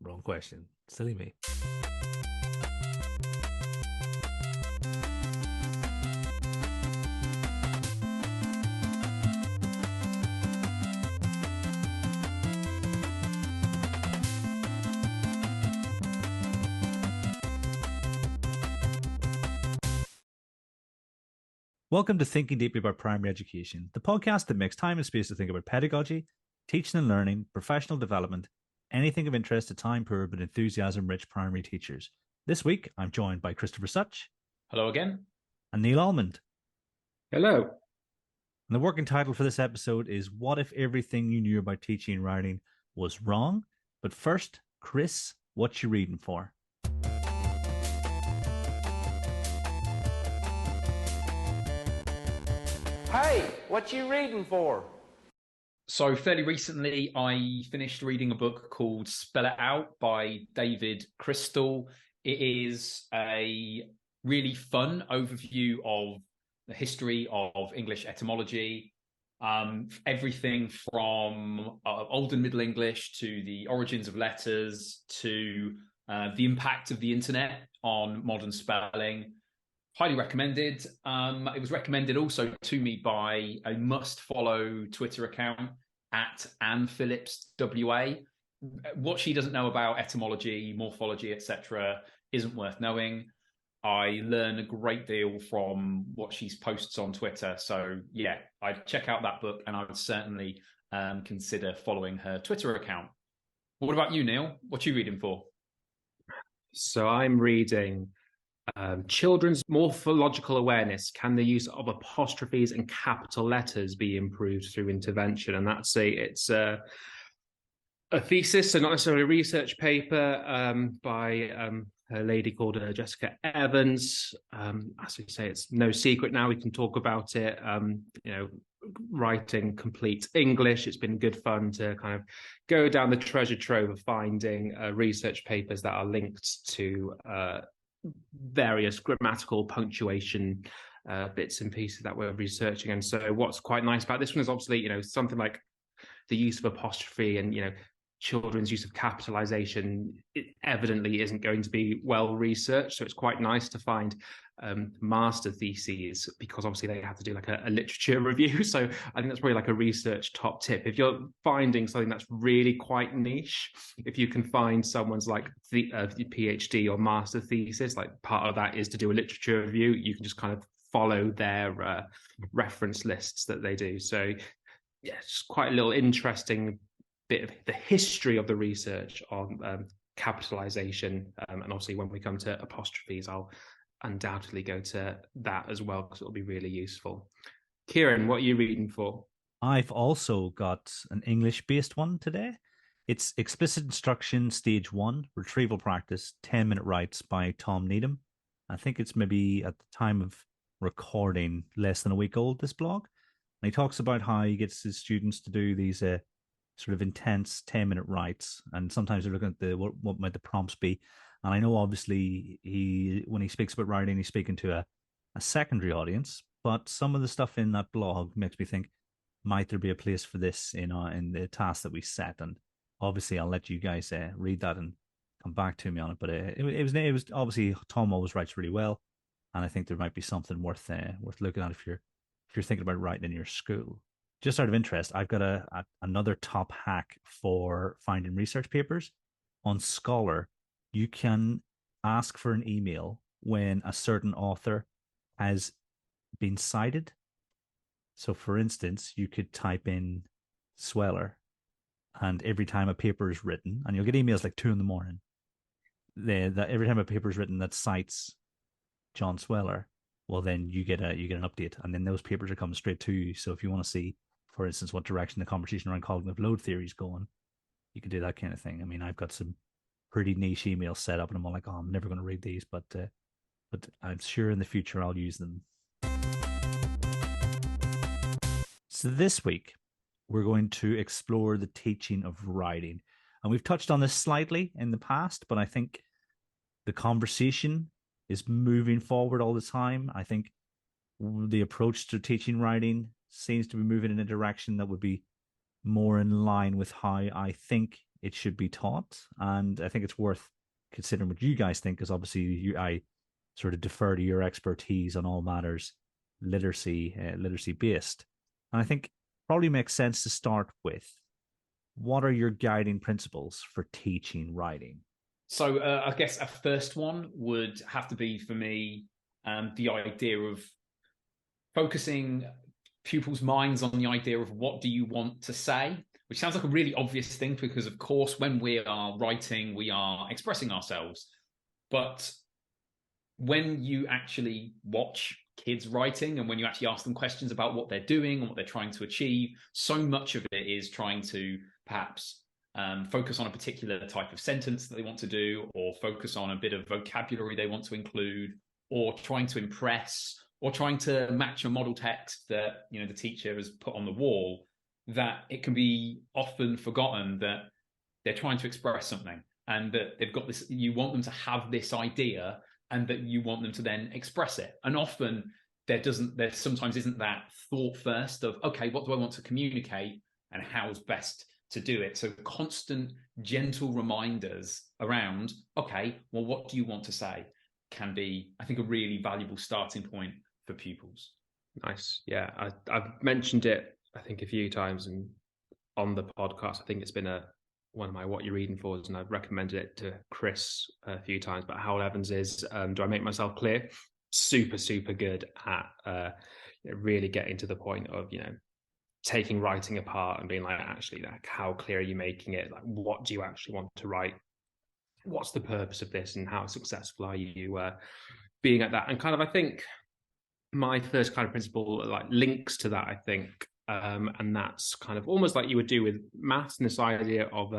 Wrong question. Silly me. Welcome to Thinking Deeply About Primary Education, the podcast that makes time and space to think about pedagogy, teaching and learning, professional development, anything of interest to time-poor but enthusiasm-rich primary teachers. This week, I'm joined by Christopher Such. Hello again. And Neil Almond. Hello. And the working title for this episode is What If Everything You Knew About Teaching and Writing Was Wrong? But first, Chris, what you reading for? Hey, what you reading for? So fairly recently, I finished reading a book called Spell It Out by David Crystal. It is a really fun overview of the history of English etymology, everything from Old and Middle English to the origins of letters to the impact of the internet on modern spelling. Highly recommended. It was recommended also to me by a must-follow Twitter account at Anne Phillips WA. What she doesn't know about etymology, morphology, etc., isn't worth knowing. I learn a great deal from what she posts on Twitter. So yeah, I'd check out that book, and I would certainly consider following her Twitter account. What about you, Neil? What are you reading for? So I'm reading Children's Morphological Awareness. Can the use of apostrophes and capital letters be improved through intervention? And it's a thesis, so not necessarily a research paper by a lady called Jessica Evans. As we say, it's no secret now. We can talk about it. Writing complete English. It's been good fun to kind of go down the treasure trove of finding research papers that are linked to various grammatical punctuation bits and pieces that we're researching. And so what's quite nice about this one is obviously, something like the use of apostrophe and, children's use of capitalization, it evidently isn't going to be well researched. So it's quite nice to find master theses, because obviously they have to do like a literature review. So I think that's probably like a research top tip. If you're finding something that's really quite niche, if you can find someone's like the PhD or master thesis, like part of that is to do a literature review, you can just kind of follow their reference lists that they do. So yeah, it's quite a little interesting bit of the history of the research on capitalization. And obviously when we come to apostrophes, I'll undoubtedly go to that as well, because it'll be really useful. Kieran, what are you reading for? I've also got an English-based one today. It's Explicit Instruction Stage 1, Retrieval Practice, 10-Minute Writes by Tom Needham. I think it's maybe at the time of recording less than a week old, this blog. And he talks about how he gets his students to do these sort of intense 10-minute writes, and sometimes they're looking at what might the prompts be. And I know obviously when he speaks about writing, he's speaking to a secondary audience, but some of the stuff in that blog makes me think, might there be a place for this in the task that we set? And obviously I'll let you guys read that and come back to me on it. But it was obviously, Tom always writes really well, and I think there might be something worth looking at if you're thinking about writing in your school. Just out of interest, I've got another top hack for finding research papers. On Scholar, you can ask for an email when a certain author has been cited. So, for instance, you could type in Sweller, and every time a paper is written, and you'll get emails like 2 a.m, every time a paper is written that cites John Sweller, well, then you get an update, and then those papers are coming straight to you. So if you want to see, for instance, what direction the conversation around cognitive load theory is going, you can do that kind of thing. I mean, I've got some pretty niche emails set up, and I'm all like, oh, I'm never going to read these, but I'm sure in the future I'll use them. So this week, we're going to explore the teaching of writing. And we've touched on this slightly in the past, but I think the conversation is moving forward all the time. I think the approach to teaching writing seems to be moving in a direction that would be more in line with how I think it should be taught. And I think it's worth considering what you guys think, because obviously I sort of defer to your expertise on all matters literacy based. And I think probably makes sense to start with, what are your guiding principles for teaching writing? So I guess a first one would have to be for me the idea of focusing pupils' minds on the idea of what do you want to say, which sounds like a really obvious thing because, of course, when we are writing, we are expressing ourselves. But when you actually watch kids writing and when you actually ask them questions about what they're doing and what they're trying to achieve, so much of it is trying to perhaps focus on a particular type of sentence that they want to do, or focus on a bit of vocabulary they want to include, or trying to impress, or trying to match a model text that the teacher has put on the wall, that it can be often forgotten that they're trying to express something and that they've got this, you want them to have this idea and that you want them to then express it. And often there sometimes isn't that thought first of, okay, what do I want to communicate and how's best to do it? So constant, gentle reminders around, okay, well, what do you want to say, can be, I think, a really valuable starting point for pupils. Nice. Yeah, I've mentioned it, I think, a few times and on the podcast. I think it's been one of my What You're Reading For, and I've recommended it to Chris a few times. But Howell Evans is, do I make myself clear? Super, super good at really getting to the point of, taking writing apart and being like, actually, like, how clear are you making it? Like, what do you actually want to write? What's the purpose of this, and how successful are you being at that? And kind of, I think my first kind of principle like links to that, I think. And that's kind of almost like you would do with maths, and this idea of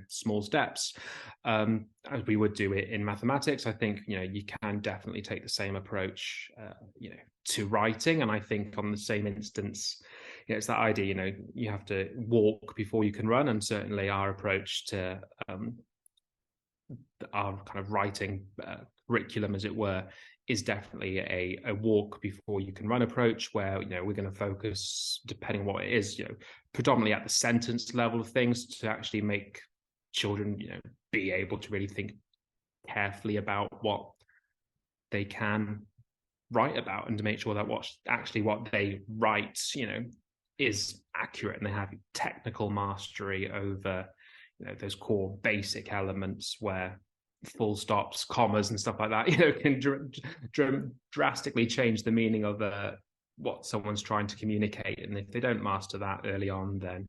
small steps, as we would do it in mathematics. I think you can definitely take the same approach to writing, and I think on the same instance, it's that idea you have to walk before you can run, and certainly our approach to our kind of writing curriculum, as it were, is definitely a walk before you can run approach, where we're going to focus, depending on what it is, predominantly at the sentence level of things, to actually make children be able to really think carefully about what they can write about, and to make sure that what they write is accurate, and they have technical mastery over those core basic elements where full stops, commas, and stuff like that, can drastically change the meaning of what someone's trying to communicate. And if they don't master that early on, then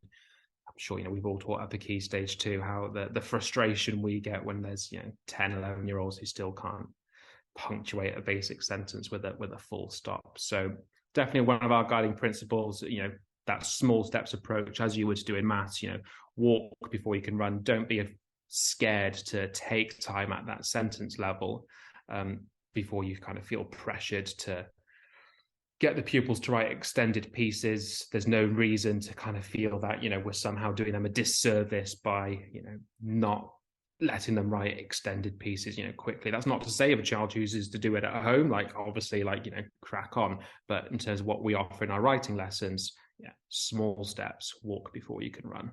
I'm sure we've all taught at the key stage 2 how the frustration we get when there's 10, 11-year-olds who still can't punctuate a basic sentence with a full stop. So definitely one of our guiding principles, that small steps approach, as you would do in maths, walk before you can run. Don't be scared to take time at that sentence level before you kind of feel pressured to get the pupils to write extended pieces. There's no reason to kind of feel that we're somehow doing them a disservice by not letting them write extended pieces quickly. That's not to say if a child chooses to do it at home, like obviously crack on, but in terms of what we offer in our writing lessons, small steps, walk before you can run.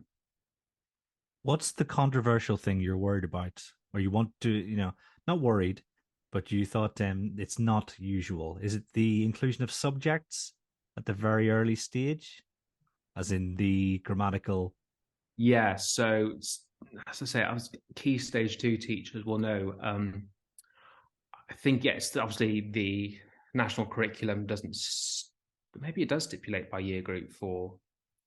What's the controversial thing you're worried about, or you want to, not worried, but you thought it's not usual? Is it the inclusion of subjects at the very early stage, as in the grammatical? Yeah, so as I say, I was key stage 2 teachers will know. I think, yes, obviously the national curriculum doesn't, maybe it does stipulate by year group for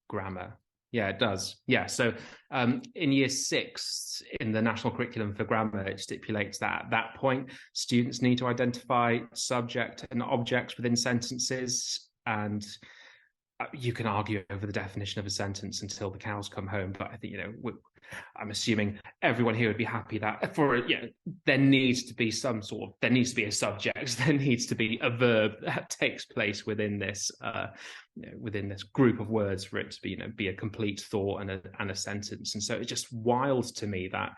grammar. Yeah, it does. Yeah, so in year 6 in the national curriculum for grammar, it stipulates that at that point, students need to identify subject and objects within sentences. And you can argue over the definition of a sentence until the cows come home. But I think, I'm assuming everyone here would be happy that there needs to be a subject, there needs to be a verb that takes place within this group of words for it to be a complete thought and a sentence. And so it's just wild to me that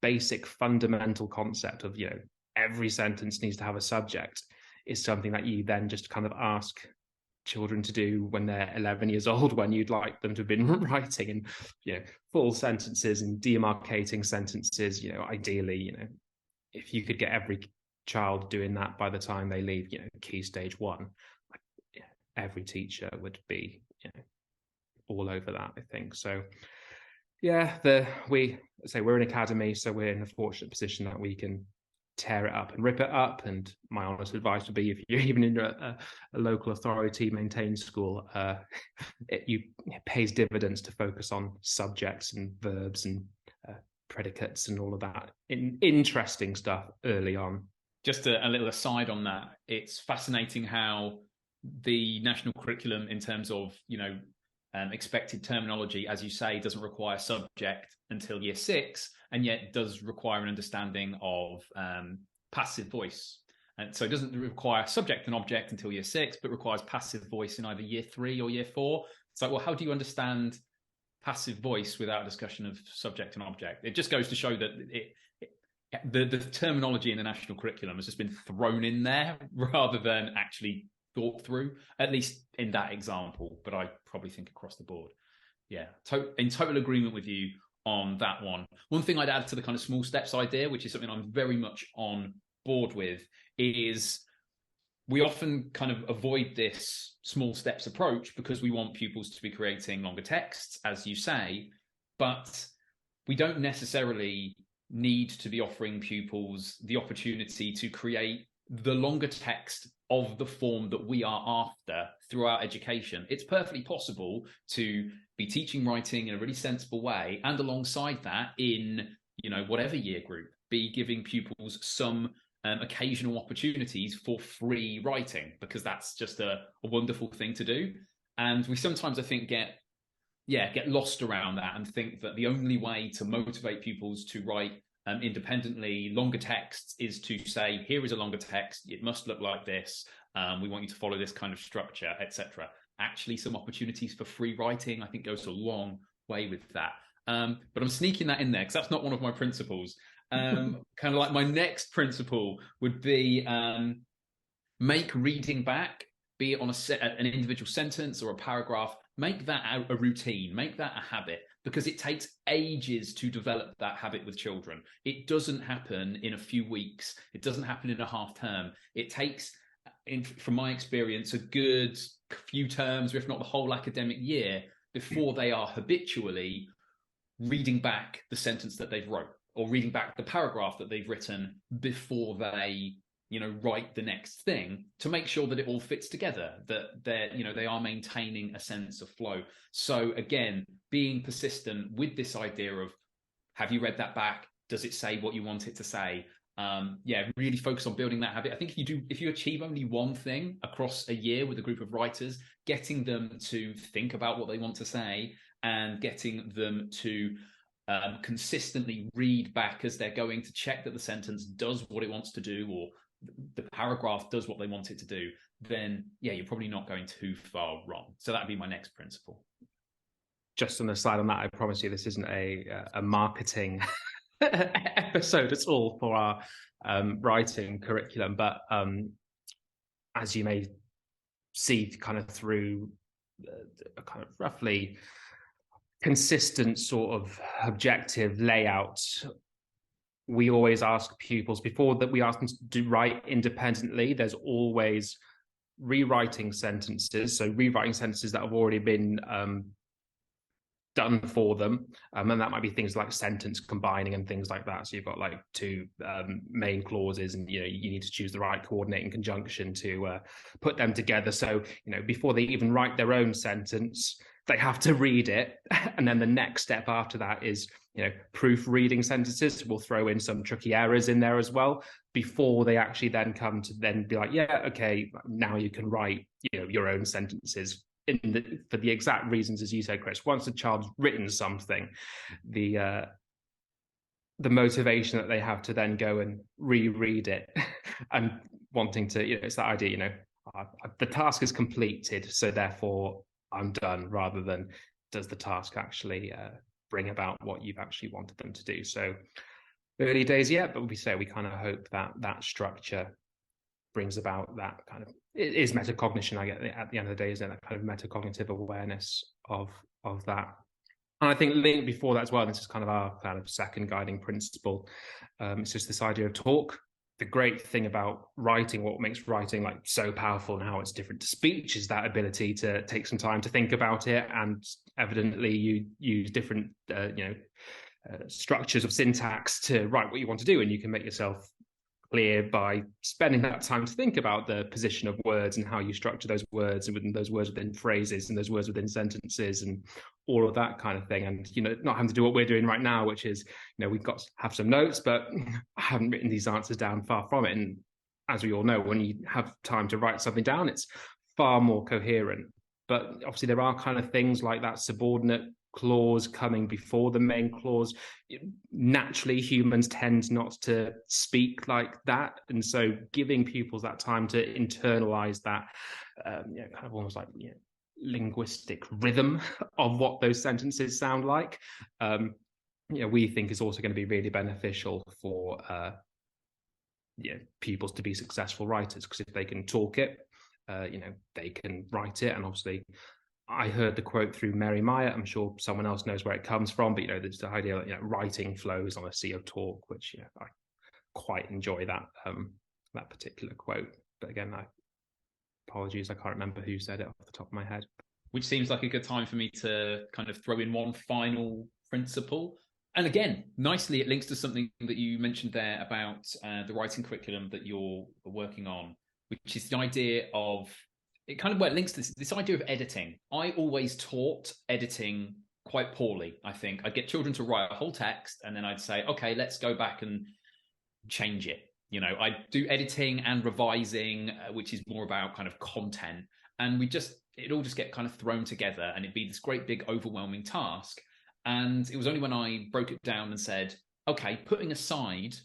basic fundamental concept of every sentence needs to have a subject is something that you then just kind of ask children to do when they're 11 years old, when you'd like them to have been writing in, full sentences and demarcating sentences. Ideally, if you could get every child doing that by the time they leave, key stage one, every teacher would be, all over that, I think. So yeah, we're an academy, so we're in a fortunate position that we can tear it up and rip it up. And my honest advice would be, if you're even in a local authority maintained school, it pays dividends to focus on subjects and verbs and predicates and all of that interesting stuff early on. Just a little aside on that, it's fascinating how the national curriculum, in terms of expected terminology, as you say, doesn't require subject until year 6, and yet does require an understanding of passive voice. And so it doesn't require subject and object until year 6, but requires passive voice in either year 3 or year 4. It's like, well, how do you understand passive voice without a discussion of subject and object? It just goes to show that the terminology in the national curriculum has just been thrown in there rather than actually thought through, at least in that example. But I probably think across the board, yeah, in total agreement with you on that one. One thing I'd add to the kind of small steps idea, which is something I'm very much on board with, is we often kind of avoid this small steps approach because we want pupils to be creating longer texts, as you say, but we don't necessarily need to be offering pupils the opportunity to create the longer text of the form that we are after throughout education. It's perfectly possible to be teaching writing in a really sensible way, and alongside that, in whatever year group, be giving pupils some occasional opportunities for free writing, because that's just a wonderful thing to do. And we sometimes, I think, get lost around that and think that the only way to motivate pupils to write independently longer texts is to say, here is a longer text, it must look like this, we want you to follow this kind of structure, etc. Actually, some opportunities for free writing, I think, goes a long way with that. But I'm sneaking that in there because that's not one of my principles. Kind of like my next principle would be make reading back, be it on an individual sentence or a paragraph, make that a routine, make that a habit, because it takes ages to develop that habit with children. It doesn't happen in a few weeks. It doesn't happen in a half term. It takes, from my experience, a good few terms, or if not the whole academic year, before they are habitually reading back the sentence that they've wrote, or reading back the paragraph that they've written before they write the next thing, to make sure that it all fits together, that they are maintaining a sense of flow. So again, being persistent with this idea of, have you read that back? Does it say what you want it to say? Really focus on building that habit. I think if you achieve only one thing across a year with a group of writers, getting them to think about what they want to say and getting them to consistently read back as they're going, to check that the sentence does what it wants to do, or the paragraph does what they want it to do, then you're probably not going too far wrong. So that'd be my next principle. Just on the slide on that, I promise you this isn't a marketing episode at all for our writing curriculum, but as you may see kind of through a kind of roughly consistent sort of objective layout, we always ask pupils, before that we ask them to write independently, there's always rewriting sentences. So rewriting sentences that have already been done for them. And that might be things like sentence combining and things like that. So you've got like two main clauses, and you need to choose the right coordinating conjunction to put them together. So before they even write their own sentence, they have to read it. And then the next step after that is proofreading sentences. We'll throw in some tricky errors in there as well, before they actually then come to then be like, okay, now you can write your own sentences for the exact reasons as you said, Chris. Once a child's written something, the motivation that they have to then go and reread it and wanting to, it's that idea, the task is completed, so therefore I'm done, rather than does the task actually bring about what you've actually wanted them to do. So early days yet, but we kind of hope that structure brings about that kind of, it is metacognition, I get at the end of the day, isn't it? That kind of metacognitive awareness of that. And I think linked before that as well, this is kind of our kind of second guiding principle. It's just this idea of talk. The great thing about writing, what makes writing like so powerful and how it's different to speech, is that ability to take some time to think about it. And evidently you use different, structures of syntax to write what you want to do. And you can make yourself clear by spending that time to think about the position of words and how you structure those words, and within those words within phrases, and those words within sentences, and all of that kind of thing. And not having to do what we're doing right now, which is we've got to have some notes, but I haven't written these answers down, far from it. And as we all know, when you have time to write something down, it's far more coherent. But obviously there are kind of things like that subordinate clause coming before the main clause. Naturally, humans tend not to speak like that, and so giving pupils that time to internalize that kind of almost like linguistic rhythm of what those sentences sound like, we think is also going to be really beneficial for pupils to be successful writers, because if they can talk it, they can write it. And obviously I heard the quote through Mary Meyer. I'm sure someone else knows where it comes from, but there's the idea that writing flows on a sea of talk, which I quite enjoy that that particular quote. But again, apologies, I can't remember who said it off the top of my head. Which seems like a good time for me to kind of throw in one final principle. And again, nicely, it links to something that you mentioned there about the writing curriculum that you're working on, which is the idea of, it kind of links to this idea of editing. I always taught editing quite poorly, I think. I'd get children to write a whole text, and then I'd say, okay, let's go back and change it. I do editing and revising, which is more about kind of content. And it'd all just get kind of thrown together, and it'd be this great big overwhelming task. And it was only when I broke it down and said, okay, putting aside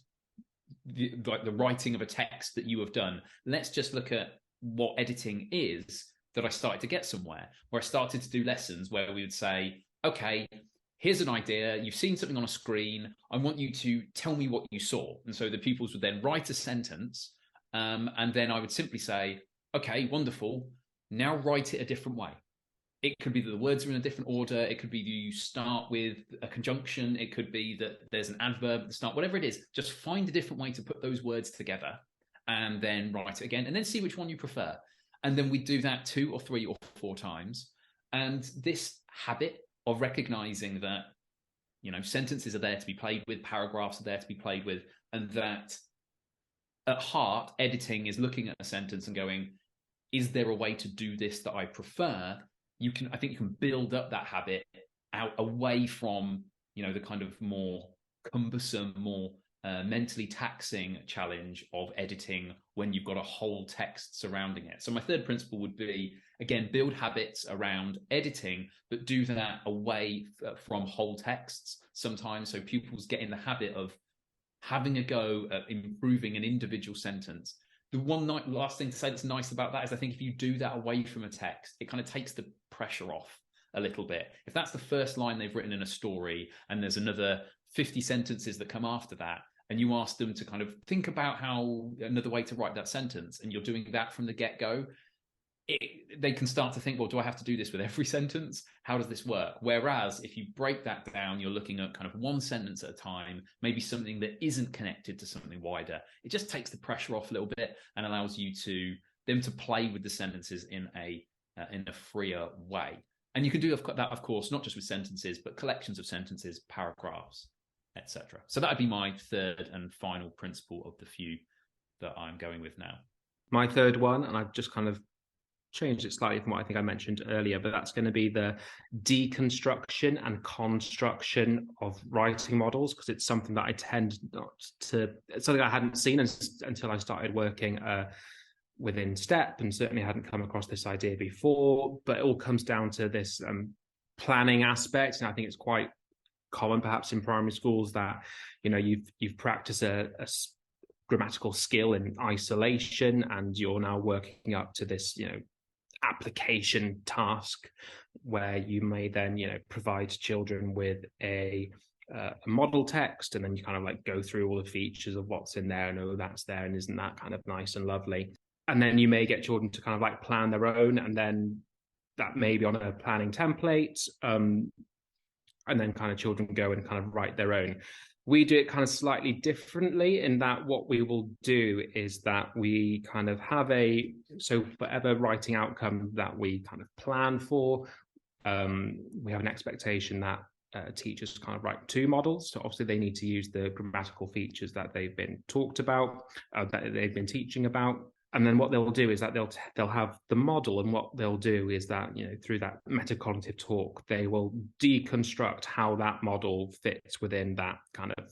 the writing of a text that you have done, let's just look at what editing is, that I started to get somewhere, where I started to do lessons where we would say, okay, here's an idea, you've seen something on a screen, I want you to tell me what you saw. And so the pupils would then write a sentence, and then I would simply say, okay, wonderful, now write it a different way. It could be that the words are in a different order, it could be that you start with a conjunction, it could be that there's an adverb at the start, whatever it is, just find a different way to put those words together, and then write it again, and then see which one you prefer. And then we do that 2 or 3 or 4 times. And this habit of recognizing that, sentences are there to be played with, paragraphs are there to be played with, and that at heart, editing is looking at a sentence and going, is there a way to do this that I prefer? I think you can build up that habit out away from, the kind of more cumbersome, more mentally taxing challenge of editing when you've got a whole text surrounding it. So my third principle would be, again, build habits around editing, but do that away from whole texts sometimes, so pupils get in the habit of having a go at improving an individual sentence. The last thing to say that's nice about that is, I think if you do that away from a text, it kind of takes the pressure off a little bit. If that's the first line they've written in a story, and there's another 50 sentences that come after that, and you ask them to kind of think about another way to write that sentence, and you're doing that from the get-go, they can start to think, well, do I have to do this with every sentence? How does this work? Whereas if you break that down, you're looking at kind of one sentence at a time, maybe something that isn't connected to something wider. It just takes the pressure off a little bit and allows them to play with the sentences in a freer way. And you can do that, of course, not just with sentences, but collections of sentences, paragraphs, etc. So that would be my third and final principle of the few that I'm going with now. My third one, and I've just kind of changed it slightly from what I think I mentioned earlier, but that's going to be the deconstruction and construction of writing models, because it's something that I tend not to, it's something I hadn't seen until I started working within STEP, and certainly hadn't come across this idea before. But it all comes down to this planning aspect, and I think it's quite common perhaps in primary schools that you've practiced a grammatical skill in isolation, and you're now working up to this application task where you may then provide children with a a model text, and then you kind of like go through all the features of what's in there, and oh, that's there, and isn't that kind of nice and lovely. And then you may get children to kind of like plan their own, and then that may be on a planning template, and then kind of children go and kind of write their own. We do it kind of slightly differently in that what we will do is that we kind of have so whatever writing outcome that we kind of plan for, we have an expectation that teachers kind of write 2 models. So obviously they need to use the grammatical features that they've been talked about, that they've been teaching about. And then what they'll do is that they'll have the model, and what they'll do is that, you know, through that metacognitive talk, they will deconstruct how that model fits within that kind of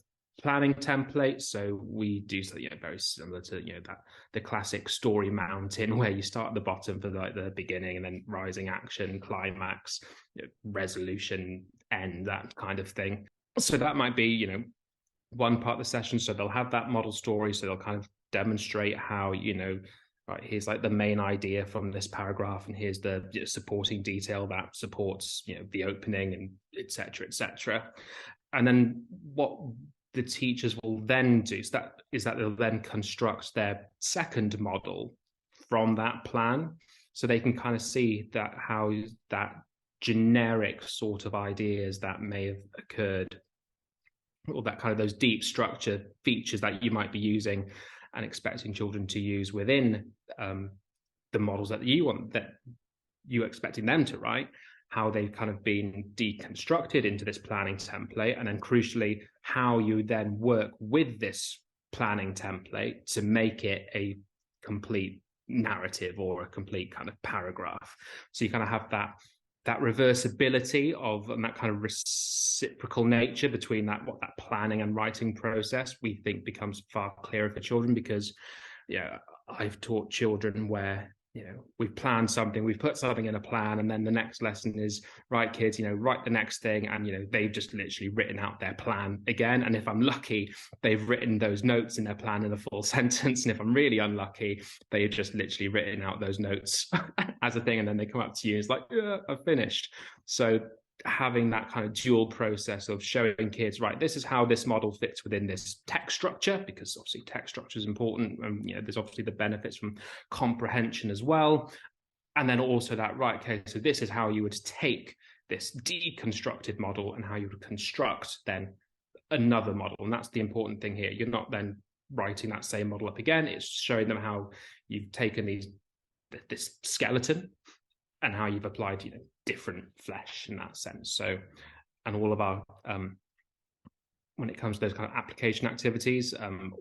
planning template. So we do something, you know, very similar to, you know, that the classic story mountain, where you start at the bottom for like the beginning, and then rising action, climax, you know, resolution, end, that kind of thing. So that might be, you know, one part of the session. So they'll have that model story, so they'll kind of demonstrate how, you know, right, here's like the main idea from this paragraph, and here's the supporting detail that supports, you know, the opening, and etc., etc. And then what the teachers will then do is that they'll then construct their second model from that plan, so they can kind of see that how that generic sort of ideas that may have occurred, or that kind of those deep structure features that you might be using and expecting children to use within the models that you're expecting them to write, how they've kind of been deconstructed into this planning template, and then crucially, how you then work with this planning template to make it a complete narrative or a complete kind of paragraph. So you kind of have that reversibility of, and that kind of reciprocal nature between that planning and writing process, we think becomes far clearer for children. Because, yeah, I've taught children where, you know, we've planned something, we've put something in a plan, and then the next lesson is, right, kids, you know, write the next thing, and, you know, they've just literally written out their plan again. And if I'm lucky, they've written those notes in their plan in a full sentence, and if I'm really unlucky, they've just literally written out those notes as a thing, and then they come up to you, it's like, yeah, I've finished. So having that kind of dual process of showing kids, right, this is how this model fits within this text structure, because obviously text structure is important, and, you know, there's obviously the benefits from comprehension as well. And then also that, right, okay, so this is how you would take this deconstructed model and how you would construct then another model. And that's the important thing here. You're not then writing that same model up again. It's showing them how you've taken this skeleton and how you've applied, you know, different flesh in that sense. So, and all of our when it comes to those kind of application activities,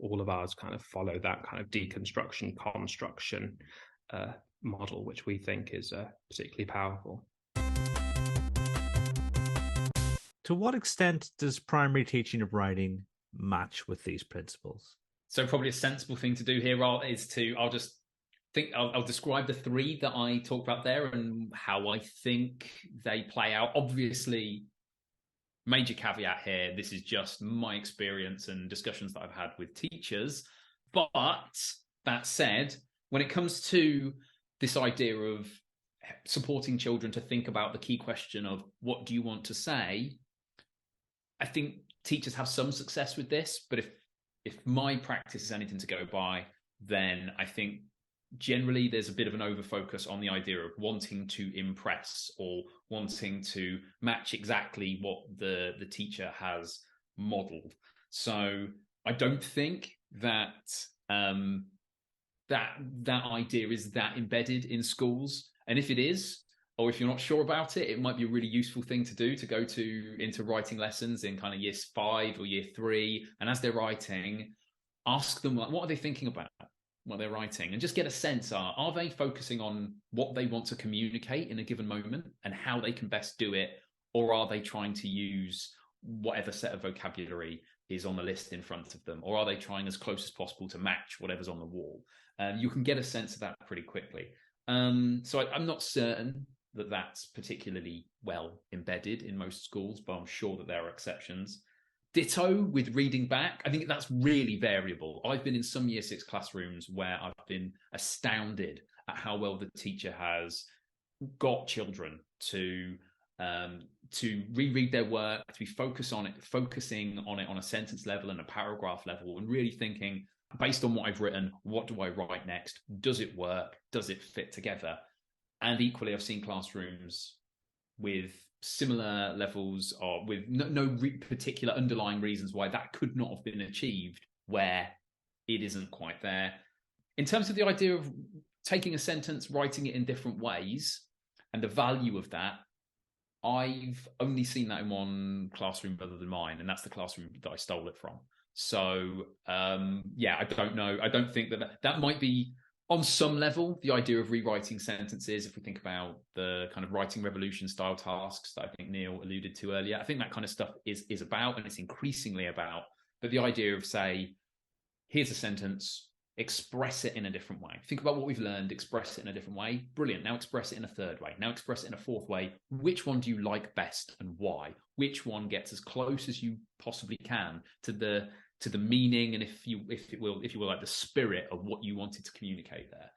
all of ours kind of follow that kind of deconstruction construction model, which we think is particularly powerful. To what extent does primary teaching of writing match with these principles? So probably a sensible thing to do here is I'll describe the 3 that I talked about there and how I think they play out. Obviously, major caveat here, this is just my experience and discussions that I've had with teachers. But that said, when it comes to this idea of supporting children to think about the key question of what do you want to say, I think teachers have some success with this. But if my practice is anything to go by, then I think generally there's a bit of an overfocus on the idea of wanting to impress or wanting to match exactly what the teacher has modeled. So I don't think that that idea is that embedded in schools. And if it is, or if you're not sure about it, it might be a really useful thing to do, to go into writing lessons in kind of year 5 or year 3. And as they're writing, ask them, like, what are they thinking about what they're writing, and just get a sense, are they focusing on what they want to communicate in a given moment and how they can best do it, or are they trying to use whatever set of vocabulary is on the list in front of them, or are they trying as close as possible to match whatever's on the wall? You can get a sense of that pretty quickly. So I'm not certain that that's particularly well embedded in most schools, but I'm sure that there are exceptions. Ditto with reading back. I think that's really variable. I've been in some year 6 classrooms where I've been astounded at how well the teacher has got children to to reread their work, to be focusing on it on a sentence level and a paragraph level, and really thinking, based on what I've written, what do I write next? Does it work? Does it fit together? And equally, I've seen classrooms with similar levels or with no particular underlying reasons why that could not have been achieved, where it isn't quite there. In terms of the idea of taking a sentence, writing it in different ways, and the value of that, I've only seen that in one classroom other than mine, and that's the classroom that I stole it from. So, I don't know. I don't think that might be, on some level, the idea of rewriting sentences, if we think about the kind of writing revolution style tasks that I think Neil alluded to earlier, I think that kind of stuff is about, and it's increasingly about. But the idea of, say, here's a sentence, express it in a different way. Think about what we've learned, express it in a different way. Brilliant. Now express it in a third way. Now express it in a fourth way. Which one do you like best and why? Which one gets as close as you possibly can to the meaning, and if you will, like the spirit of what you wanted to communicate there.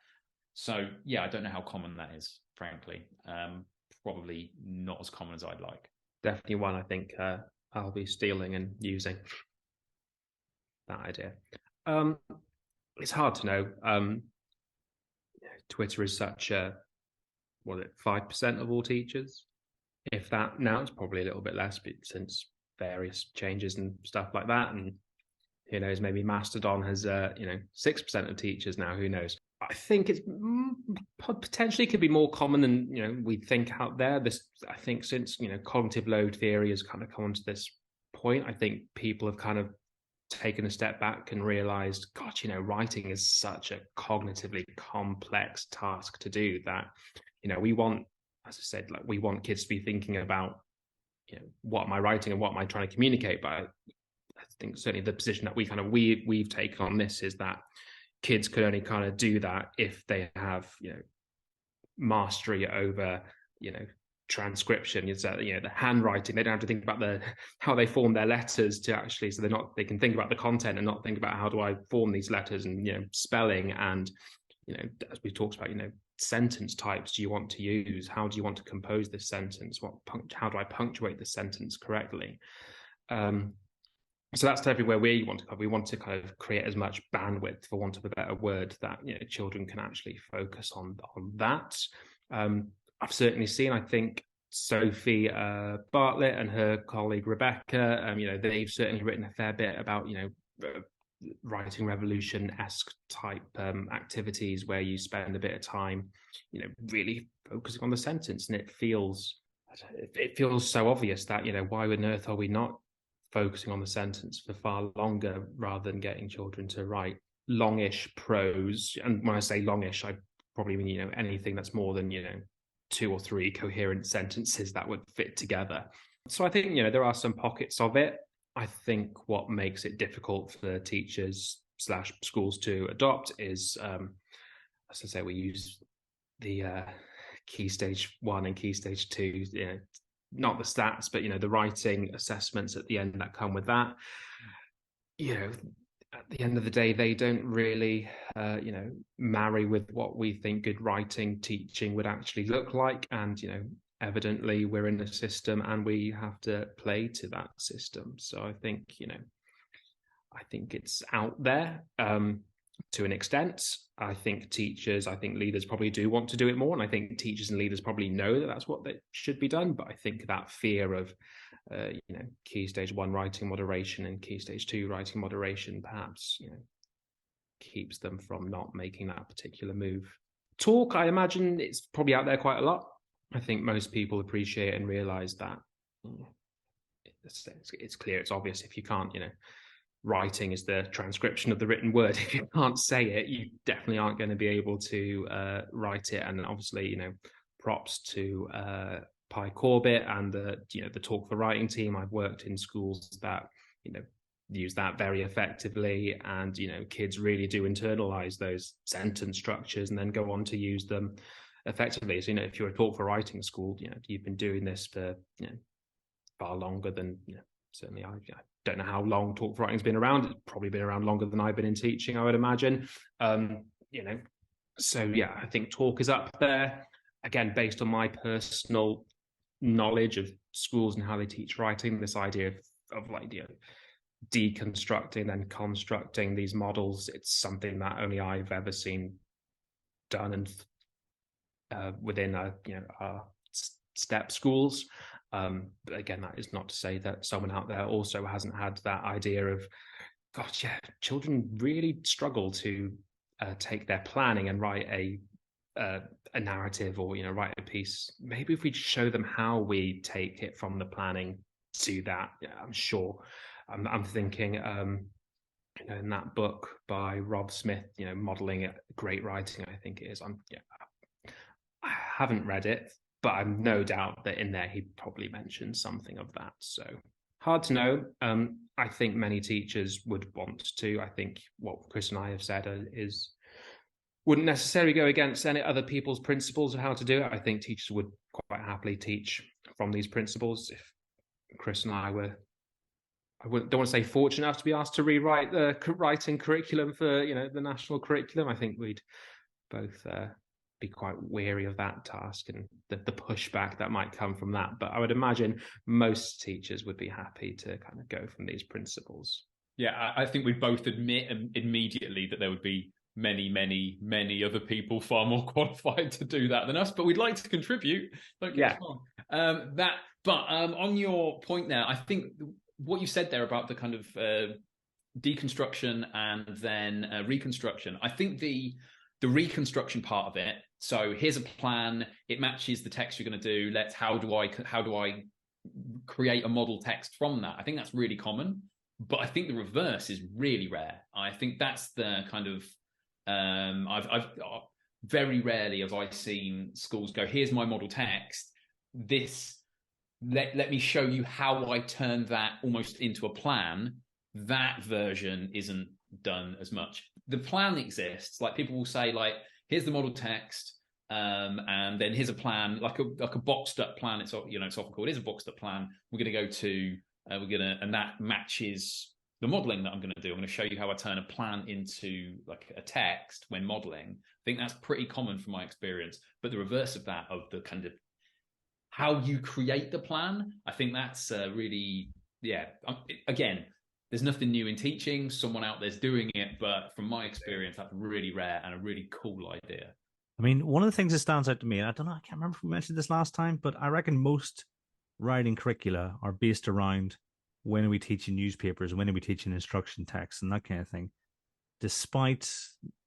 So yeah, I don't know how common that is, frankly. Probably not as common as I'd like. Definitely one I think I'll be stealing and using, that idea. It's hard to know. Twitter is such a, 5% of all teachers? If that, now it's probably a little bit less, but since various changes and stuff like that, and who knows, maybe Mastodon has 6% of teachers now, who knows. I think it's potentially could be more common than we think out there. This, I think, since cognitive load theory has kind of come to this point, I think people have kind of taken a step back and realized, gosh, writing is such a cognitively complex task to do that, we want, as I said, like, we want kids to be thinking about, what am I writing and what am I trying to communicate? But I think certainly the position that we've taken on this is that kids could only kind of do that if they have, mastery over, transcription. It's the handwriting. They don't have to think about how they form their letters to actually, so they can think about the content and not think about how do I form these letters and spelling and as we talked about, sentence types do you want to use? How do you want to compose this sentence? How do I punctuate the sentence correctly? So that's everywhere we want to cover. We want to kind of create as much bandwidth, for want of a better word, that children can actually focus on that. I've certainly seen, I think, Sophie Bartlett and her colleague Rebecca, they've certainly written a fair bit about, writing revolution-esque type activities where you spend a bit of time, really focusing on the sentence. And it feels so obvious that, why on earth are we not focusing on the sentence for far longer, rather than getting children to write longish prose? And when I say longish, I probably mean, anything that's more than, 2 or 3 coherent sentences that would fit together. So I think, there are some pockets of it. I think what makes it difficult for teachers / schools to adopt is, as I say, we use the Key Stage 1 and Key Stage 2, not the stats, but, the writing assessments at the end that come with that. At the end of the day, they don't really, marry with what we think good writing teaching would actually look like. And, evidently we're in a system and we have to play to that system. So I think, I think it's out there to an extent. I think leaders probably do want to do it more. And I think teachers and leaders probably know that that's what they should be done. But I think that fear of, Key Stage 1 writing moderation and Key Stage 2 writing moderation perhaps, keeps them from not making that particular move. Talk, I imagine it's probably out there quite a lot. I think most people appreciate and realize that it's clear, it's obvious. If you can't, writing is the transcription of the written word. If you can't say it, you definitely aren't going to be able to write it. And obviously, props to Pi Corbett and the Talk for Writing team. I've worked in schools that, use that very effectively, and, kids really do internalize those sentence structures and then go on to use them effectively. So, if you're a Talk for Writing school, you've been doing this for, far longer than, certainly I don't know how long Talk for Writing's been around. It's probably been around longer than I've been in teaching, I would imagine. So yeah, I think Talk is up there. Again, based on my personal knowledge of schools and how they teach writing, this idea of like, deconstructing and constructing these models. It's something that only I've ever seen done and within our STEP schools. But again, that is not to say that someone out there also hasn't had that idea of, gosh, yeah, children really struggle to take their planning and write a narrative, or write a piece. Maybe if we show them how we take it from the planning to that, I'm sure. I'm thinking, in that book by Rob Smith, modeling it, great writing, I think it is. I haven't read it, but I'm no doubt that in there he probably mentioned something of that. So hard to know. I think many teachers would want to. I think what Chris and I have said is wouldn't necessarily go against any other people's principles of how to do it. I think teachers would quite happily teach from these principles. If Chris and I were, don't want to say fortunate enough to be asked to rewrite the writing curriculum for the national curriculum, I think we'd both be quite weary of that task and the pushback that might come from that. But I would imagine most teachers would be happy to kind of go from these principles. Yeah, I think we'd both admit immediately that there would be many other people far more qualified to do that than us, but we'd like to contribute. Don't get us wrong. On your point there, I think what you said there about the kind of deconstruction and then reconstruction, I think the reconstruction part of it, so here's a plan, it matches the text you're going to do, how do I create a model text from that? I think that's really common, but I think the reverse is really rare. I think that's the kind of I've very rarely have I seen schools go, here's my model text, let me show you how I turned that almost into a plan. That version isn't done as much. The plan exists. Like, people will say, like, here's the model text, and then here's a plan, like a boxed up plan. It's often called, here's a boxed up plan. We're going to go to and that matches the modeling that I'm going to do. I'm going to show you how I turn a plan into like a text when modeling. I think that's pretty common from my experience. But the reverse of that, of the kind of how you create the plan, I think that's really, again, there's nothing new in teaching. Someone out there's doing it, but from my experience, that's really rare and a really cool idea. I mean, one of the things that stands out to me, and I don't know, I can't remember if we mentioned this last time, but I reckon most writing curricula are based around when are we teaching newspapers, when are we teaching instruction texts, and that kind of thing. Despite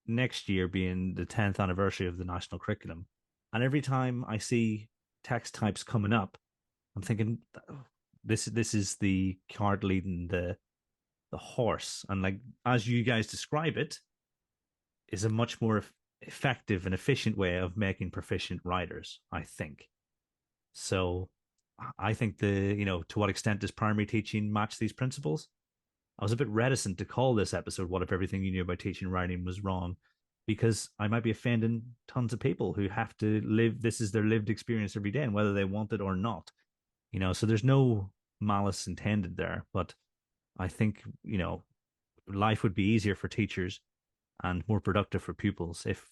next year being the 10th anniversary of the national curriculum, and every time I see text types coming up, I'm thinking, this is the cart leading the horse, and like as you guys describe it, is a much more effective and efficient way of making proficient writers, I think. So I think to what extent does primary teaching match these principles? I was a bit reticent to call this episode "What If Everything You Knew About Teaching Writing Was Wrong," because I might be offending tons of people who have to live, this is their lived experience every day, and whether they want it or not. So there's no malice intended there, but I think, life would be easier for teachers and more productive for pupils if,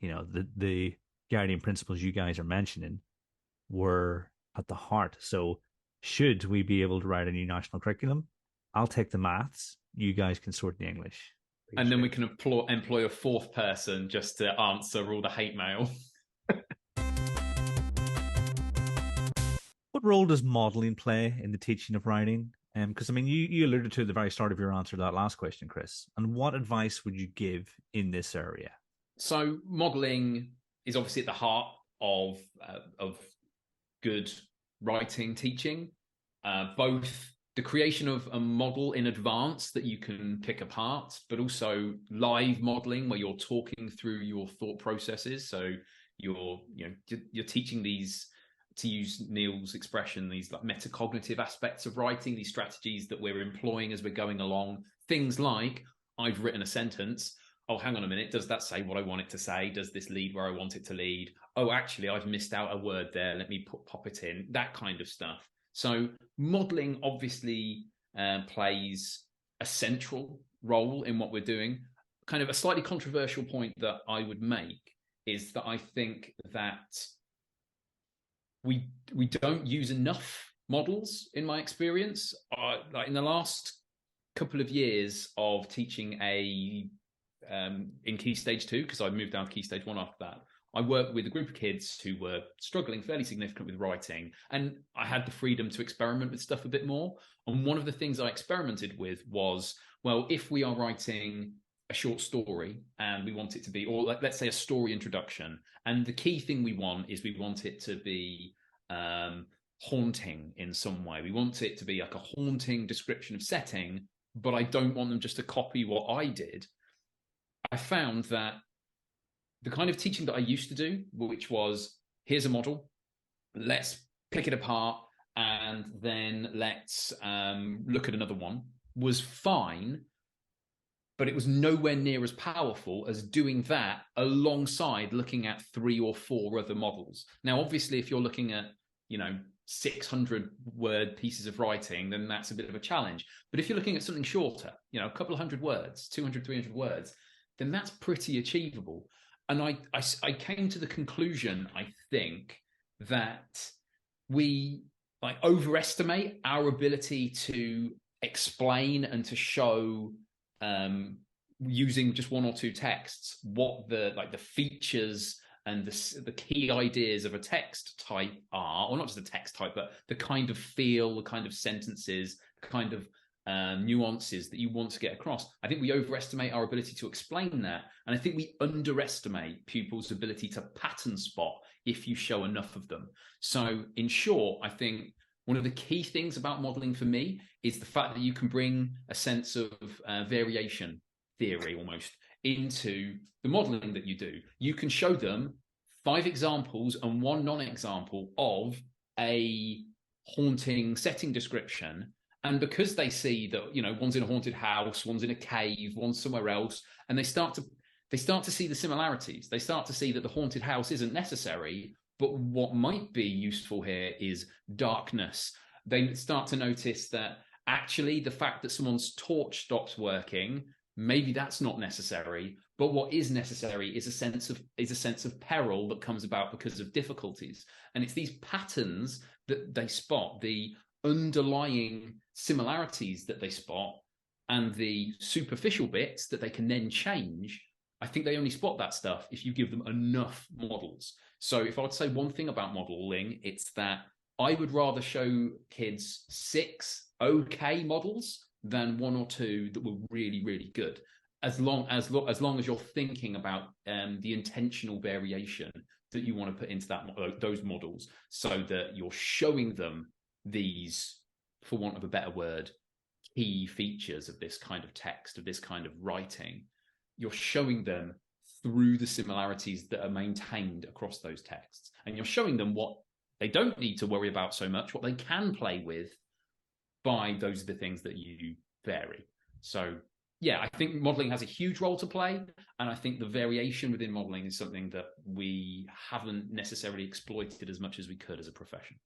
the guardian principles you guys are mentioning were at the heart. So should we be able to write a new national curriculum, I'll take the maths, you guys can sort the English. And then we can employ a fourth person just to answer all the hate mail. What role does modeling play in the teaching of writing? Because you alluded to at the very start of your answer to that last question, Chris. And what advice would you give in this area? So modeling is obviously at the heart of good writing teaching. Both the creation of a model in advance that you can pick apart, but also live modeling where you're talking through your thought processes. So you're teaching these, to use Neil's expression, these like metacognitive aspects of writing, these strategies that we're employing as we're going along. Things like, I've written a sentence. Oh, hang on a minute. Does that say what I want it to say? Does this lead where I want it to lead? Oh, actually, I've missed out a word there. Let me pop it in. That kind of stuff. So modeling obviously plays a central role in what we're doing. Kind of a slightly controversial point that I would make is that I think that we don't use enough models in my experience. Like in the last couple of years of teaching in Key Stage 2, because I moved down to Key Stage 1 after that, I worked with a group of kids who were struggling fairly significant with writing, and I had the freedom to experiment with stuff a bit more. And one of the things I experimented with was, well, if we are writing a short story and we want it to be, or let's say a story introduction, and the key thing we want it to be haunting in some way. We want it to be like a haunting description of setting, but I don't want them just to copy what I did. I found that the kind of teaching that I used to do, which was, here's a model, let's pick it apart, and then let's look at another one, was fine, but it was nowhere near as powerful as doing that alongside looking at 3 or 4 other models. Now, obviously, if you're looking at, 600 word pieces of writing, then that's a bit of a challenge. But if you're looking at something shorter, a couple of hundred words, 200, 300 words, then that's pretty achievable. And I came to the conclusion, I think, that we overestimate our ability to explain and to show, using just 1 or 2 texts, what the features and the key ideas of a text type are, or not just a text type, but the kind of feel, the kind of sentences, the kind of nuances that you want to get across. I think we overestimate our ability to explain that, and I think we underestimate pupils' ability to pattern spot if you show enough of them. So in short, I think one of the key things about modeling for me is the fact that you can bring a sense of variation theory almost into the modeling that you do. You can show them 5 examples and 1 non-example of a haunting setting description. And because they see that, one's in a haunted house, one's in a cave, one's somewhere else, and they start to see the similarities. They start to see that the haunted house isn't necessary, but what might be useful here is darkness. They start to notice that actually the fact that someone's torch stops working, maybe that's not necessary, but what is necessary is a sense of peril that comes about because of difficulties. And it's these patterns that they spot, the underlying similarities that they spot, and the superficial bits that they can then change. I think they only spot that stuff if you give them enough models. So if I would say one thing about modeling, it's that I would rather show kids 6 okay models than 1 or 2 that were really, really good. As long as you're thinking about the intentional variation that you want to put into those models, so that you're showing them these, for want of a better word, key features of this kind of text, of this kind of writing. You're showing them through the similarities that are maintained across those texts. And you're showing them what they don't need to worry about so much, what they can play with by those are the things that you vary. So yeah, I think modeling has a huge role to play. And I think the variation within modeling is something that we haven't necessarily exploited as much as we could as a profession.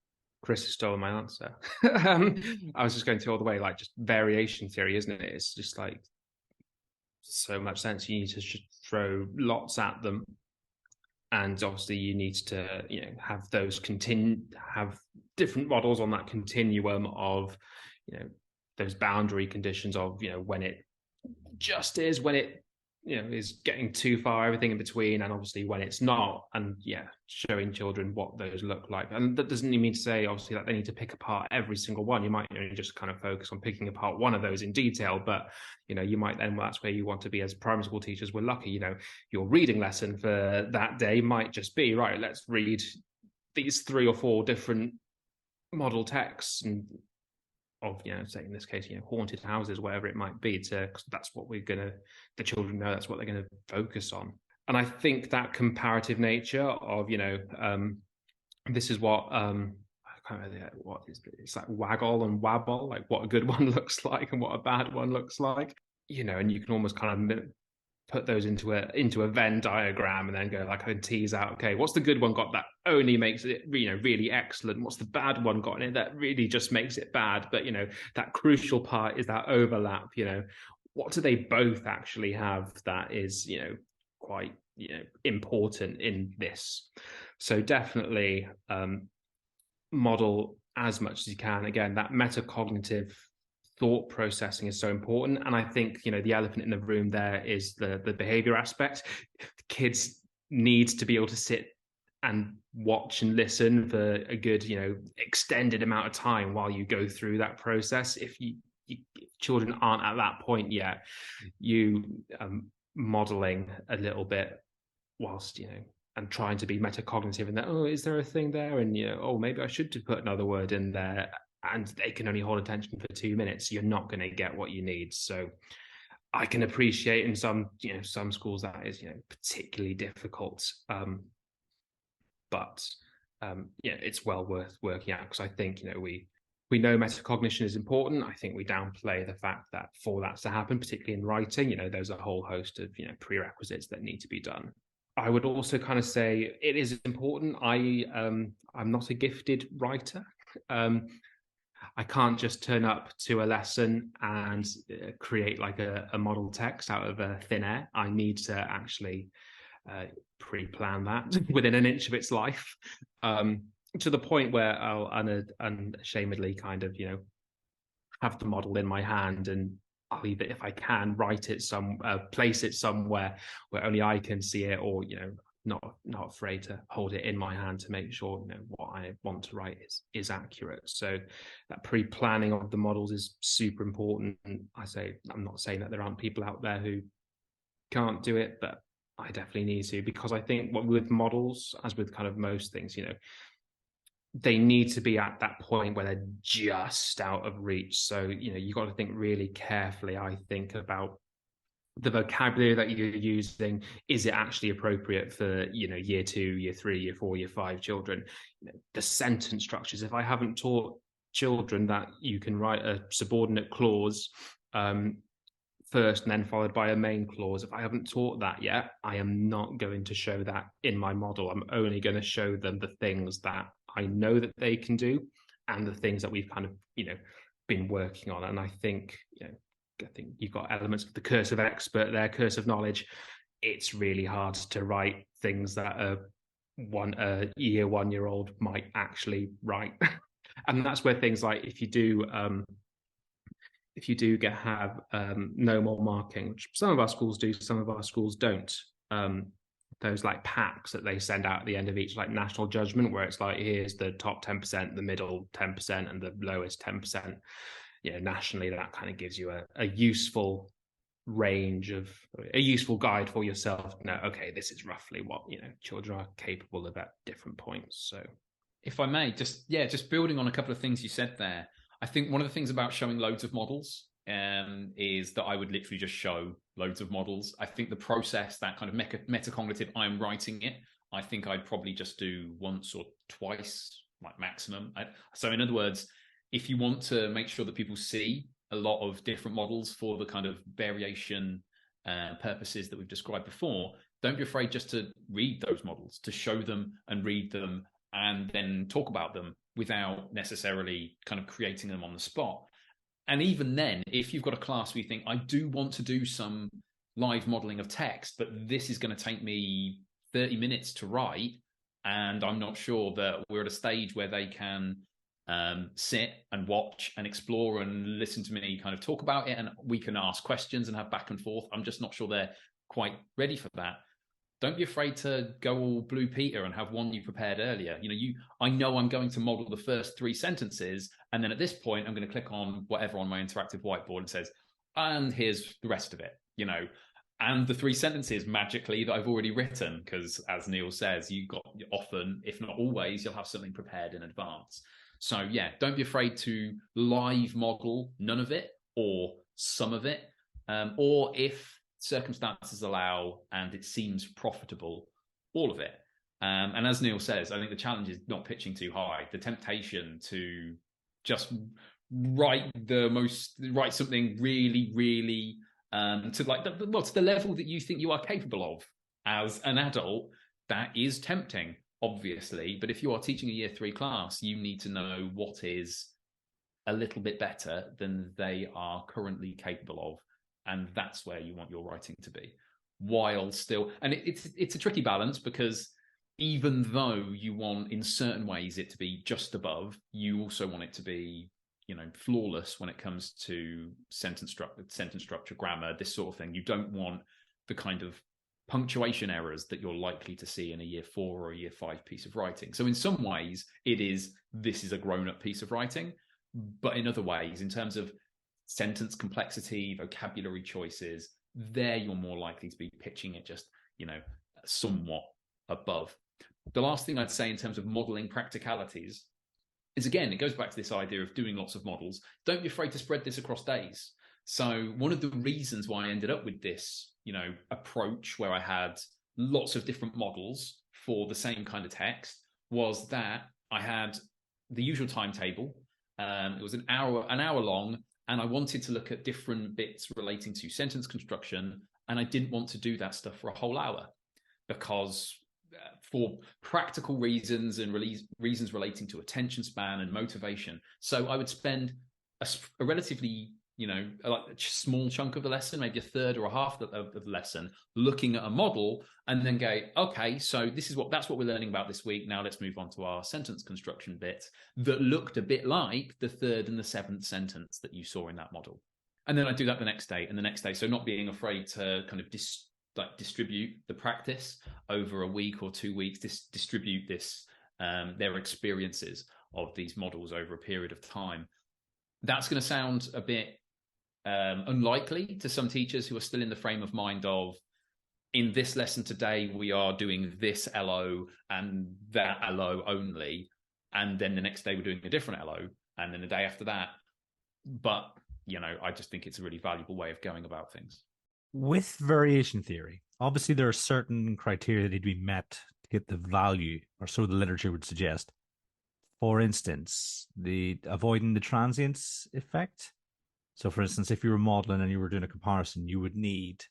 Chris has stolen my answer. I was just going through all the way, just variation theory, isn't it? It's just so much sense. You need to throw lots at them. And obviously you need to, have those have different models on that continuum of, those boundary conditions of, when it just is, when it, is getting too far, everything in between, and obviously when it's not, and showing children what those look like. And that doesn't mean to say, obviously, that they need to pick apart every single one. You might just kind of focus on picking apart one of those in detail, but, you might then, that's where you want to be as primary school teachers. We're lucky, your reading lesson for that day might just be, right, let's read these 3 or 4 different model texts and of, say in this case, haunted houses, whatever it might be, cause that's what the children know, that's what they're going to focus on. And I think that comparative nature of, this is what, I can't remember what is it? It's like waggle and wabble, like what a good one looks like and what a bad one looks like, and you can almost kind of put those into a Venn diagram and then go and tease out, okay, what's the good one got that only makes it, really excellent? What's the bad one got in it that really just makes it bad? But, that crucial part is that overlap, what do they both actually have that is, quite, important in this? So definitely, model as much as you can. Again, that metacognitive thought processing is so important. And I think, the elephant in the room there is the behavior aspect. Kids need to be able to sit and watch and listen for a good, extended amount of time while you go through that process. If children aren't at that point yet, you modeling a little bit whilst, and trying to be metacognitive and that, oh, is there a thing there? And, oh, maybe I should put another word in there. And they can only hold attention for 2 minutes. You're not going to get what you need. So I can appreciate in some schools that is, particularly difficult. But it's well worth working out, because I think, we know metacognition is important. I think we downplay the fact that for that to happen, particularly in writing, there's a whole host of, prerequisites that need to be done. I would also kind of say it is important. I'm not a gifted writer. I can't just turn up to a lesson and create like a model text out of thin air. I need to actually pre-plan that within an inch of its life, to the point where I'll unashamedly kind of, have the model in my hand, and I'll either, if I can, write it place it somewhere where only I can see it, or, not afraid to hold it in my hand to make sure, what I want to write is accurate. So that pre-planning of the models is super important. And I'm not saying that there aren't people out there who can't do it, but I definitely need to, because I think with models, as with kind of most things, they need to be at that point where they're just out of reach. So, you've got to think really carefully, I think, about the vocabulary that you're using. Is it actually appropriate for, year 2, year 3, year 4, year 5 children? The sentence structures. If I haven't taught children that you can write a subordinate clause first and then followed by a main clause, if I haven't taught that yet, I am not going to show that in my model. I'm only going to show them the things that I know that they can do, and the things that we've kind of, been working on. And I think, you've got elements of the curse of expert there, curse of knowledge. It's really hard to write things that a 1-year-old might actually write. And that's where things like, if you do have no more marking, which some of our schools do, some of our schools don't. Those like packs that they send out at the end of each like national judgment, where it's like, here's the top 10%, the middle 10%, and the lowest 10%. Nationally, that kind of gives you a useful range of a useful guide for yourself. No, okay, this is roughly what children are capable of at different points. So, if I may, just building on a couple of things you said there, I think one of the things about showing loads of models is that I would literally just show loads of models. I think the process, that kind of metacognitive, I'm writing it, I think I'd probably just do once or twice, like maximum. So in other words, if you want to make sure that people see a lot of different models for the kind of variation purposes that we've described before, don't be afraid just to read those models, to show them and read them, and then talk about them without necessarily kind of creating them on the spot. And even then, if you've got a class where you think, I do want to do some live modeling of text, but this is going to take me 30 minutes to write, and I'm not sure that we're at a stage where they can sit and watch and explore and listen to me kind of talk about it, and we can ask questions and have back and forth. I'm just not sure they're quite ready for that. Don't be afraid to go all Blue Peter and have one you prepared earlier. I know I'm going to model the first 3 sentences, and then at this point, I'm going to click on whatever on my interactive whiteboard and says, and here's the rest of it, and the 3 sentences magically that I've already written, because as Neil says, you got often, if not always, you'll have something prepared in advance. So yeah, don't be afraid to live model none of it or some of it, or if circumstances allow and it seems profitable, all of it. And as Neil says, I think the challenge is not pitching too high. The temptation to just write something really, really to the level that you think you are capable of as an adult, that is tempting, obviously. But if you are teaching a year 3 class, you need to know what is a little bit better than they are currently capable of. And that's where you want your writing to be, while still, and it's a tricky balance, because even though you want in certain ways it to be just above, you also want it to be, flawless when it comes to sentence structure, grammar, this sort of thing. You don't want the kind of punctuation errors that you're likely to see in a year 4 or a year 5 piece of writing. So in some ways this is a grown-up piece of writing, but in other ways, in terms of sentence complexity, vocabulary choices, there you're more likely to be pitching it just, somewhat above. The last thing I'd say in terms of modeling practicalities is, again, it goes back to this idea of doing lots of models. Don't be afraid to spread this across days. So one of the reasons why I ended up with this, approach where I had lots of different models for the same kind of text was that I had the usual timetable. It was an hour long, and I wanted to look at different bits relating to sentence construction, and I didn't want to do that stuff for a whole hour because for practical reasons and reasons relating to attention span and motivation. So I would spend a relatively, like a small chunk of the lesson, maybe a third or a half of the lesson, looking at a model, and then go, okay, so that's what we're learning about this week. Now let's move on to our sentence construction bit that looked a bit like the 3rd and the 7th sentence that you saw in that model. And then I do that the next day and the next day. So not being afraid to kind of distribute the practice over a week or 2 weeks, distribute their experiences of these models over a period of time. That's going to sound a bit unlikely to some teachers who are still in the frame of mind of, in this lesson today, we are doing this LO and that LO only. And then the next day we're doing a different LO. And then the day after that. But, I just think it's a really valuable way of going about things. With variation theory, obviously there are certain criteria that need to be met to get the value, or so the literature would suggest. For instance, avoiding the transience effect. So, for instance, if you were modeling and you were doing a comparison, you would need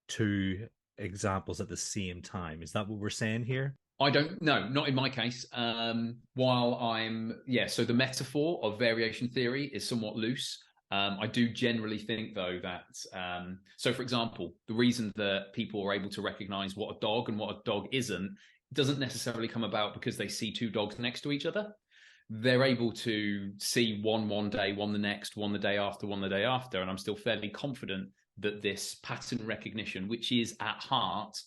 2 examples at the same time. Is that what we're saying here? I don't know, not in my case. So the metaphor of variation theory is somewhat loose. I do generally think, though, that, so for example, the reason that people are able to recognize what a dog and what a dog isn't doesn't necessarily come about because they see 2 dogs next to each other. They're able to see one day, one the next, one the day after, one the day after. And I'm still fairly confident that this pattern recognition, which is at heart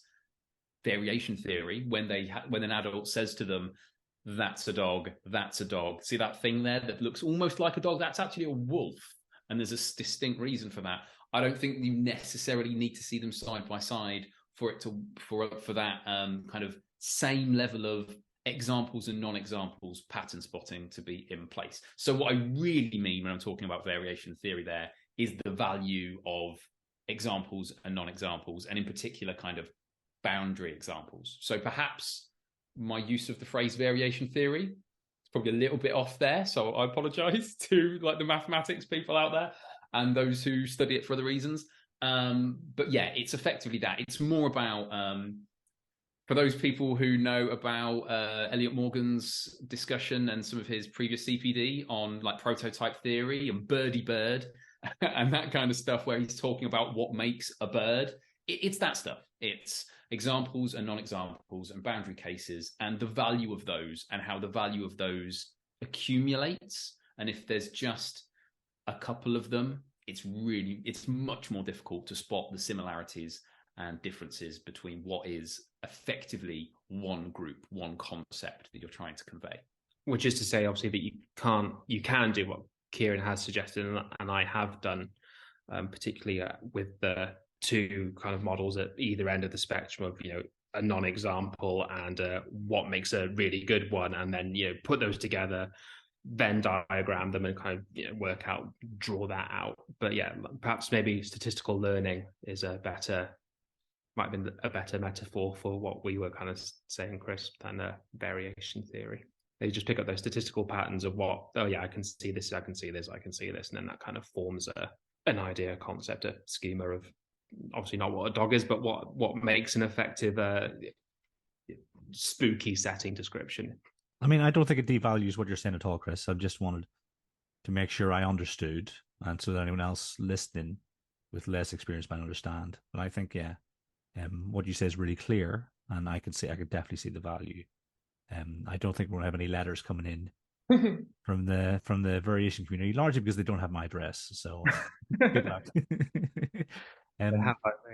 variation theory, when an adult says to them, that's a dog, see that thing there that looks almost like a dog, that's actually a wolf. And there's a distinct reason for that. I don't think you necessarily need to see them side by side for that kind of same level of examples and non-examples pattern spotting to be in place. So what I really mean when I'm talking about variation theory there is the value of examples and non-examples, and in particular kind of boundary examples. So perhaps my use of the phrase variation theory is probably a little bit off there. So I apologize to the mathematics people out there and those who study it for other reasons. But yeah, it's effectively that. It's more about, for those people who know about Elliot Morgan's discussion and some of his previous CPD on prototype theory and birdie bird and that kind of stuff, where he's talking about what makes a bird, it's that stuff. It's examples and non-examples and boundary cases and the value of those and how the value of those accumulates. And if there's just a couple of them, it's much more difficult to spot the similarities and differences between what is effectively one group, one concept that you're trying to convey. Which is to say, obviously, that you can do what Kieran has suggested, and I have done, particularly with the 2 kind of models at either end of the spectrum of, a non-example and what makes a really good one, and then, put those together, Venn diagram them and kind of, draw that out. But yeah, perhaps maybe statistical learning is might have been a better metaphor for what we were kind of saying, Chris, than variation theory. They just pick up those statistical patterns of I can see this, I can see this, I can see this. And then that kind of forms an idea, a concept, a schema of obviously not what a dog is, but what makes an effective spooky setting description. I mean, I don't think it devalues what you're saying at all, Chris. I just wanted to make sure I understood, and so that anyone else listening with less experience might understand. But I think, what you say is really clear. and I could definitely see the value. I don't think we'll have any letters coming in from the variation community, largely because they don't have my address. So good luck. They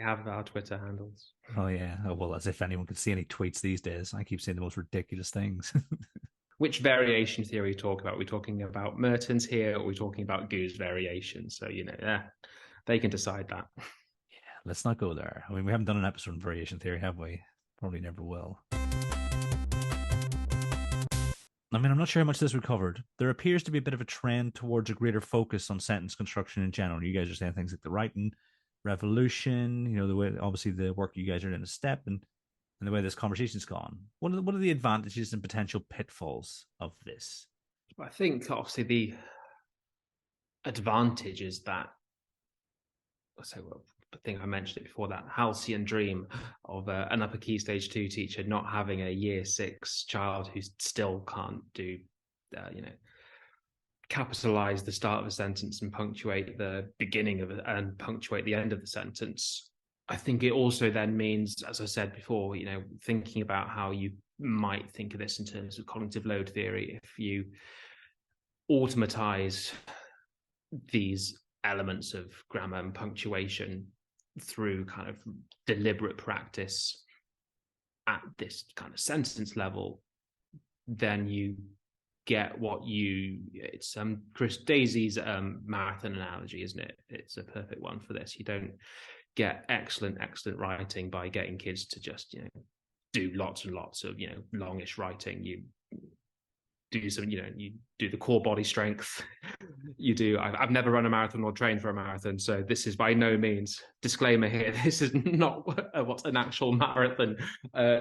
have our Twitter handles. Oh yeah. Oh, well, as if anyone could see any tweets these days. I keep saying the most ridiculous things. Which variation theory are we talking about? Are we talking about Merton's here, or are we talking about Goo's variation? So, they can decide that. Yeah, let's not go there. I mean, we haven't done an episode on variation theory, have we? Probably never will. I mean, I'm not sure how much this we covered. There appears to be a bit of a trend towards a greater focus on sentence construction in general. You guys are saying things like the writing revolution, the way, obviously, the work you guys are doing a step, and the way this conversation's gone. What are the advantages and potential pitfalls of this? I think, obviously, the advantage is that, I think I mentioned it before, that halcyon dream of an upper key stage 2 teacher not having a year 6 child who still can't do, capitalize the start of a sentence and punctuate the beginning of it and punctuate the end of the sentence. I think it also then means, as I said before, thinking about how you might think of this in terms of cognitive load theory. If you automatize these elements of grammar and punctuation through kind of deliberate practice at this kind of sentence level, then you get it's Chris Daisy's marathon analogy, isn't it? It's a perfect one for this. You don't get excellent writing by getting kids to just do lots and lots of longish writing. You do some, you do the core body strength. I've never run a marathon or trained for a marathon, so this is by no means, disclaimer here, this is not what an actual marathon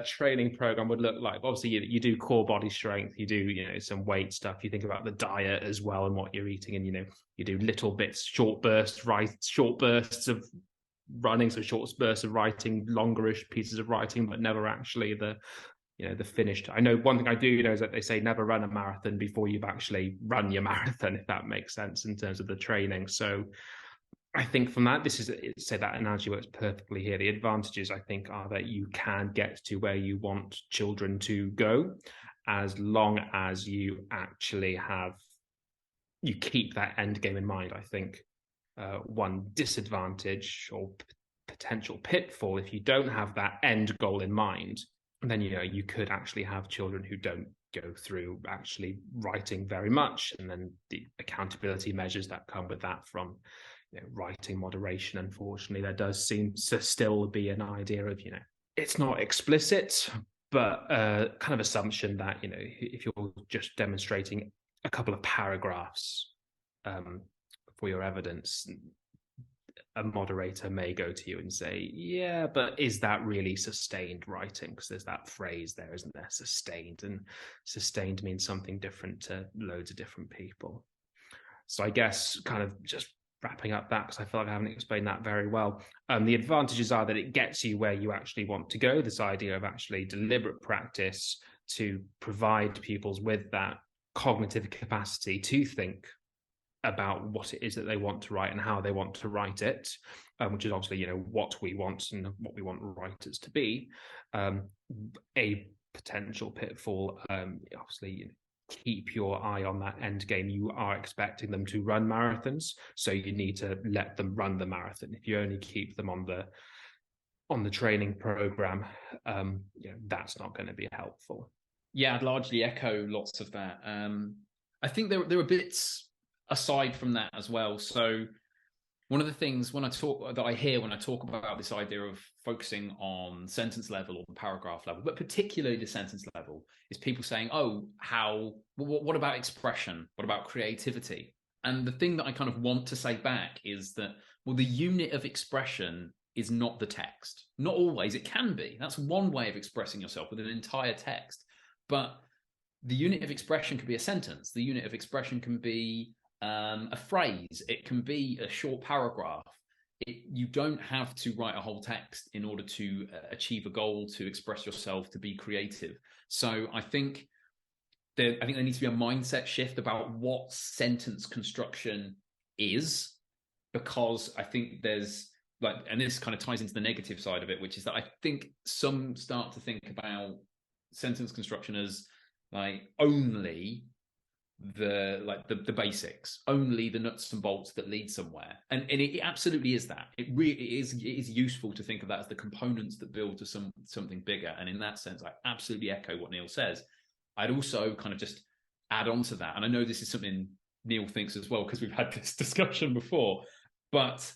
training program would look like. Obviously, you do core body strength, you do some weight stuff, you think about the diet as well and what you're eating, and you do little bits, short bursts of running, so short bursts of writing, longerish pieces of writing, but never actually the finished. I know one thing I do know is that they say never run a marathon before you've actually run your marathon, if that makes sense in terms of the training. So I think from that, that analogy works perfectly here. The advantages, I think, are that you can get to where you want children to go, as long as you actually you keep that end game in mind. I think one disadvantage or potential pitfall, if you don't have that end goal in mind, then you could actually have children who don't go through actually writing very much, and then the accountability measures that come with that from writing moderation. Unfortunately, there does seem to still be an idea of it's not explicit, but kind of assumption that if you're just demonstrating a couple of paragraphs for your evidence, a moderator may go to you and say, yeah, but is that really sustained writing? Because there's that phrase there, isn't there? Sustained. And sustained means something different to loads of different people. So I guess kind of just wrapping up that, because I feel like I haven't explained that very well. The advantages are that it gets you where you actually want to go, this idea of actually deliberate practice to provide pupils with that cognitive capacity to think about what it is that they want to write and how they want to write it, which is obviously what we want and what we want writers to be. A potential pitfall, obviously, keep your eye on that end game. You are expecting them to run marathons, so you need to let them run the marathon. If you only keep them on the training program, that's not going to be helpful. Yeah, I'd largely echo lots of that. I think there are bits aside from that as well. So one of the things when I talk about this idea of focusing on sentence level or paragraph level, but particularly the sentence level, is people saying, what about expression? What about creativity? And the thing that I kind of want to say back is that, well, the unit of expression is not the text. Not always. It can be. That's one way of expressing yourself with an entire text. But the unit of expression can be a sentence. The unit of expression can be a phrase. It can be a short paragraph. You don't have to write a whole text in order to achieve a goal, to express yourself, to be creative. So I think there needs to be a mindset shift about what sentence construction is, because I think there's like, and this kind of ties into the negative side of it, which is that I think some start to think about sentence construction as like only the basics, only the nuts and bolts that lead somewhere, and it absolutely is that. It is useful to think of that as the components that build to something bigger. And in that sense, I absolutely echo what Neil says. I'd also kind of just add on to that, and I know this is something Neil thinks as well because we've had this discussion before, but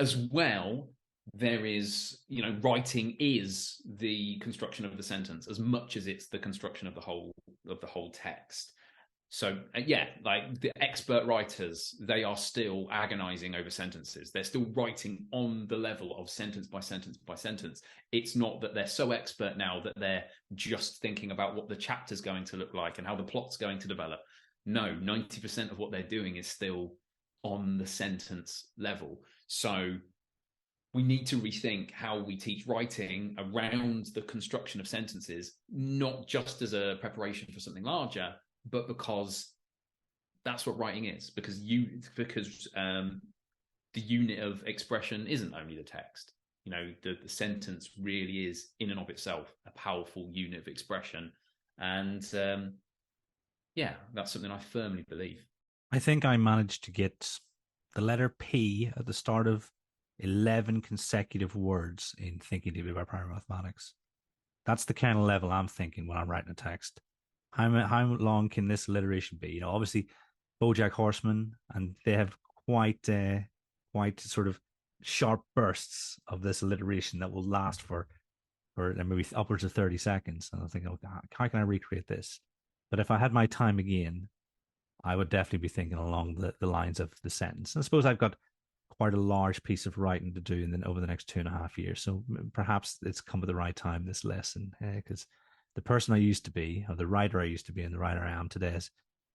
as well, there is, writing is the construction of the sentence as much as it's the construction of the whole text. So yeah, like the expert writers, they are still agonizing over sentences. They're still writing on the level of sentence by sentence by sentence. It's not that they're so expert now that they're just thinking about what the chapter's going to look like and how the plot's going to develop. No, 90% of what they're doing is still on the sentence level. So we need to rethink how we teach writing around the construction of sentences, not just as a preparation for something larger, but because that's what writing is. Because the unit of expression isn't only the text. The sentence really is, in and of itself, a powerful unit of expression. And yeah, that's something I firmly believe. I think I managed to get the letter P at the start of 11 consecutive words in thinking deeply about primary mathematics. That's the kind of level I'm thinking when I'm writing a text. How long can this alliteration be? obviously BoJack Horseman, and they have quite sort of sharp bursts of this alliteration that will last for maybe upwards of 30 seconds. And I'm thinking, oh, God, how can I recreate this? But if I had my time again, I would definitely be thinking along the lines of the sentence. And I suppose I've got quite a large piece of writing to do over the next 2.5 years. So perhaps it's come at the right time, this lesson, because the person I used to be, or the writer I used to be, and the writer I am today has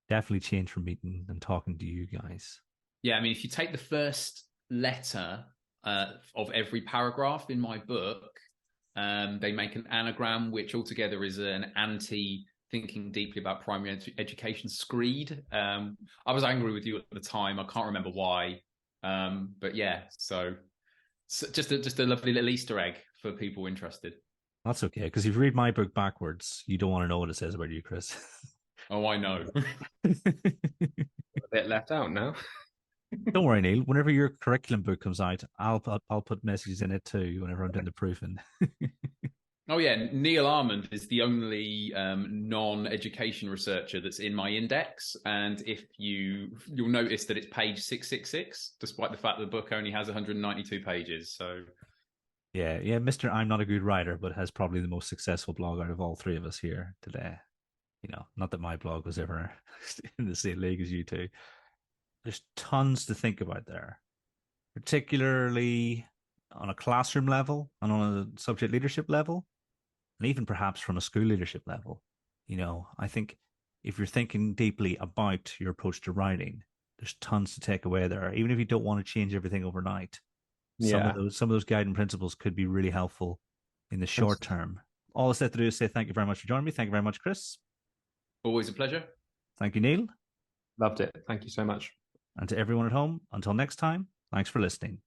definitely changed from meeting and talking to you guys. Yeah, I mean, if you take the first letter of every paragraph in my book, they make an anagram, which altogether is an anti-thinking deeply about primary education screed. I was angry with you at the time. I can't remember why. But yeah, so just a lovely little Easter egg for people interested. That's okay, because if you read my book backwards, you don't want to know what it says about you, Chris. Oh, I know. A bit left out now. Don't worry, Neil. Whenever your curriculum book comes out, I'll put messages in it too whenever I'm doing the proofing. Oh yeah, Neil Almond is the only non-education researcher that's in my index, and if you'll notice that it's page 666, despite the fact that the book only has 192 pages. So yeah, Mr. I'm not a good writer, but has probably the most successful blog out of all three of us here today. Not that my blog was ever in the same league as you two. There's tons to think about there, particularly on a classroom level and on a subject leadership level, and even perhaps from a school leadership level. I think if you're thinking deeply about your approach to writing, there's tons to take away there, even if you don't want to change everything overnight. Some of those guiding principles could be really helpful in the short term. All that's left to do is say thank you very much for joining me. Thank you very much, Chris. Always a pleasure. Thank you, Neil. Loved it. Thank you so much. And to everyone at home, until next time, thanks for listening.